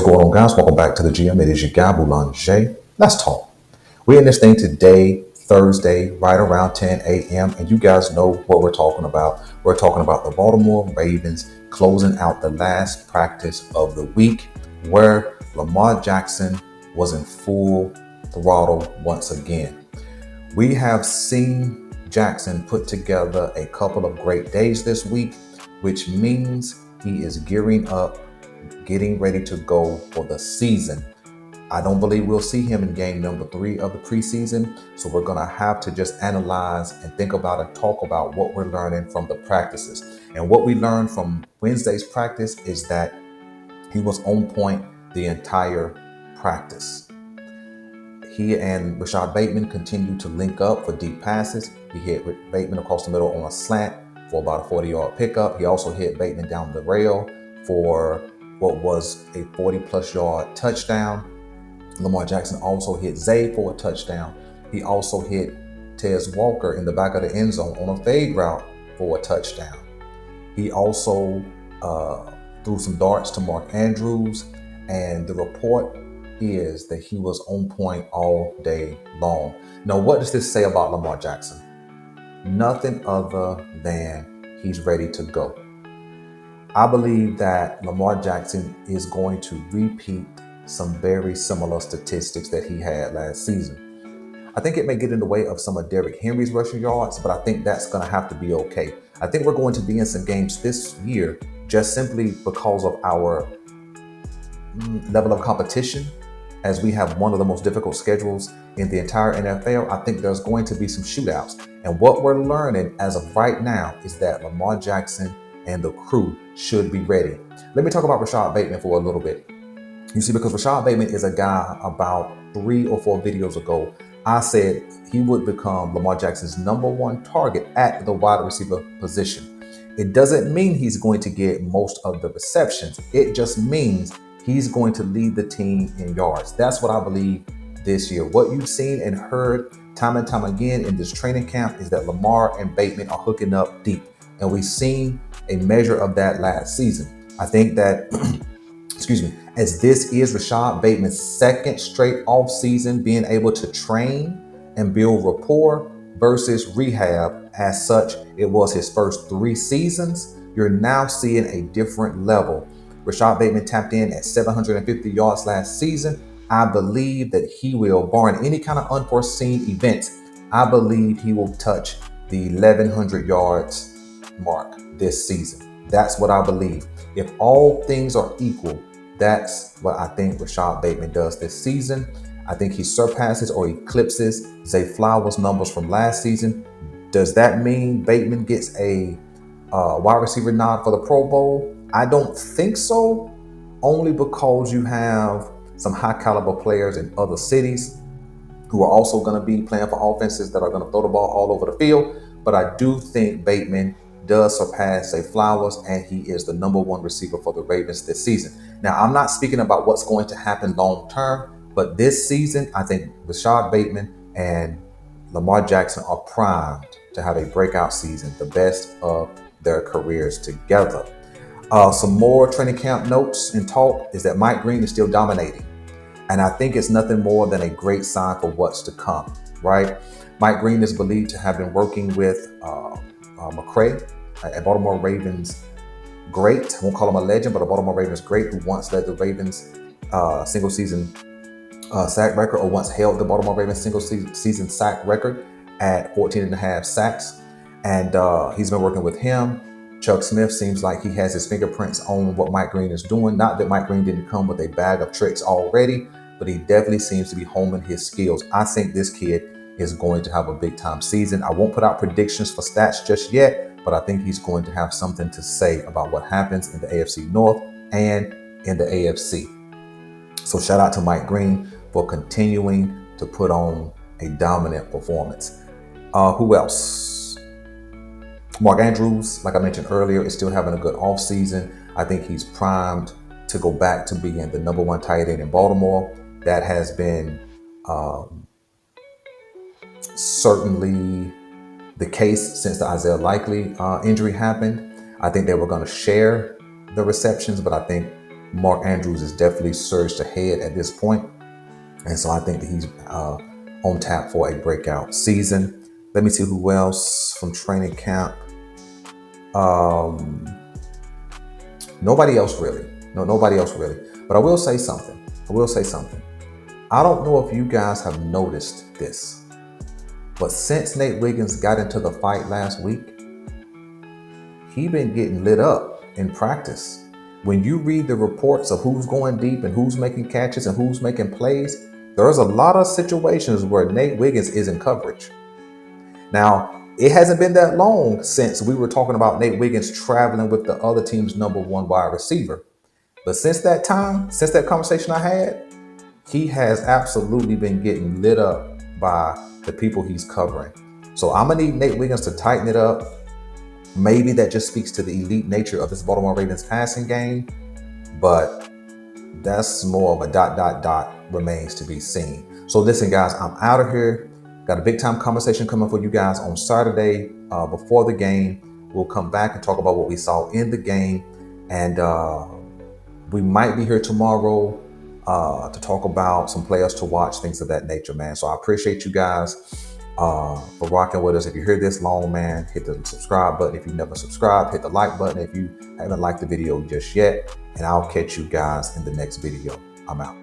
what's going on, guys? Welcome back to the GM. It is your guy, Boulanger. Let's talk. We're in this thing today, Thursday, right around 10 a.m. And you guys know what we're talking about. We're talking about the Baltimore Ravens closing out the last practice of the week, where Lamar Jackson was in full throttle once again. We have seen Jackson put together a couple of great days this week, which means he is gearing up, getting ready to go for the season. I don't believe we'll see him in game number 3 of the preseason. So we're going to have to just analyze and think about and talk about what we're learning from the practices. And what we learned from Wednesday's practice is that he was on point the entire practice. He and Rashad Baitman continued to link up for deep passes. He hit Baitman across the middle on a slant for about a 40-yard pickup. He also hit Baitman down the rail for what was a 40-plus yard touchdown. Lamar Jackson also hit Zay for a touchdown. He also hit Tez Walker in the back of the end zone on a fade route for a touchdown. He also threw some darts to Mark Andrews, and the report is that he was on point all day long. Now, what does this say about Lamar Jackson? Nothing other than he's ready to go. I believe that Lamar Jackson is going to repeat some very similar statistics that he had last season. I think it may get in the way of some of Derrick Henry's rushing yards, but I think that's going to have to be okay. I think we're going to be in some games this year just simply because of our level of competition, as we have one of the most difficult schedules in the entire NFL. I think there's going to be some shootouts. And what we're learning as of right now is that Lamar Jackson and the crew should be ready. Let me talk about Rashad Bateman for a little bit. You see, because Rashad Bateman is a guy, about 3 or 4 videos ago, I said he would become Lamar Jackson's #1 target at the wide receiver position. It doesn't mean he's going to get most of the receptions. It just means he's going to lead the team in yards. That's what I believe this year. What you've seen and heard time and time again in this training camp is that Lamar and Bateman are hooking up deep. And we've seen a measure of that last season. I think that, as this is Rashad Bateman's second straight off season being able to train and build rapport versus rehab. As such, it was his first 3 seasons. You're now seeing a different level. Rashad Bateman tapped in at 750 yards last season. I believe that he will, barring any kind of unforeseen events, I believe he will touch the 1,100 yards mark this season. That's what I believe. If all things are equal, that's what I think Rashad Bateman does this season. I think he surpasses or eclipses Zay Flowers' numbers from last season. Does that mean Bateman gets a wide receiver nod for the Pro Bowl? I don't think so, only because you have some high caliber players in other cities who are also going to be playing for offenses that are going to throw the ball all over the field. But I do think Bateman does surpass Zay Flowers, and he is the #1 receiver for the Ravens this season. Now, I'm not speaking about what's going to happen long term, but this season, I think Rashad Bateman and Lamar Jackson are primed to have a breakout season, the best of their careers together. Some more training camp notes and talk is that Mike Green is still dominating. And I think it's nothing more than a great sign for what's to come, right? Mike Green is believed to have been working with McCray, a Baltimore Ravens great. I won't call him a legend, but a Baltimore Ravens great who once led the Ravens single season sack record, or once held the Baltimore Ravens single season sack record at 14.5 sacks. And he's been working with him. Chuck Smith seems like he has his fingerprints on what Mike Green is doing. Not that Mike Green didn't come with a bag of tricks already, but he definitely seems to be homing his skills. I think this kid is going to have a big time season. I won't put out predictions for stats just yet, but I think he's going to have something to say about what happens in the AFC North and in the AFC. So shout out to Mike Green for continuing to put on a dominant performance. Who else? Mark Andrews, like I mentioned earlier, is still having a good offseason. I think he's primed to go back to being the #1 tight end in Baltimore. That has been certainly the case since the Isaiah Likely injury happened. I think they were going to share the receptions, but I think Mark Andrews is definitely surged ahead at this point. And so I think that he's on tap for a breakout season. Let me see who else from training camp. Nobody else really. No, nobody else really. But I will say something. I don't know if you guys have noticed this, but since Nate Wiggins got into the fight last week, he been getting lit up in practice. When you read the reports of who's going deep and who's making catches and who's making plays, there's a lot of situations where Nate Wiggins is in coverage. Now, it hasn't been that long since we were talking about Nate Wiggins traveling with the other team's #1 wide receiver. But since that time, since that conversation I had, he has absolutely been getting lit up by the people he's covering. So I'm gonna need Nate Wiggins to tighten it up. Maybe that just speaks to the elite nature of this Baltimore Ravens passing game, but that's more of a ... remains to be seen. So listen, guys, I'm out of here. Got a big time conversation coming for you guys on Saturday before the game. We'll come back and talk about what we saw in the game, and we might be here tomorrow to talk about some players to watch, things of that nature, man. So I appreciate you guys for rocking with us. If you're here this long, man, hit the subscribe button. If you never subscribed, hit the like button if you haven't liked the video just yet. And I'll catch you guys in the next video. I'm out.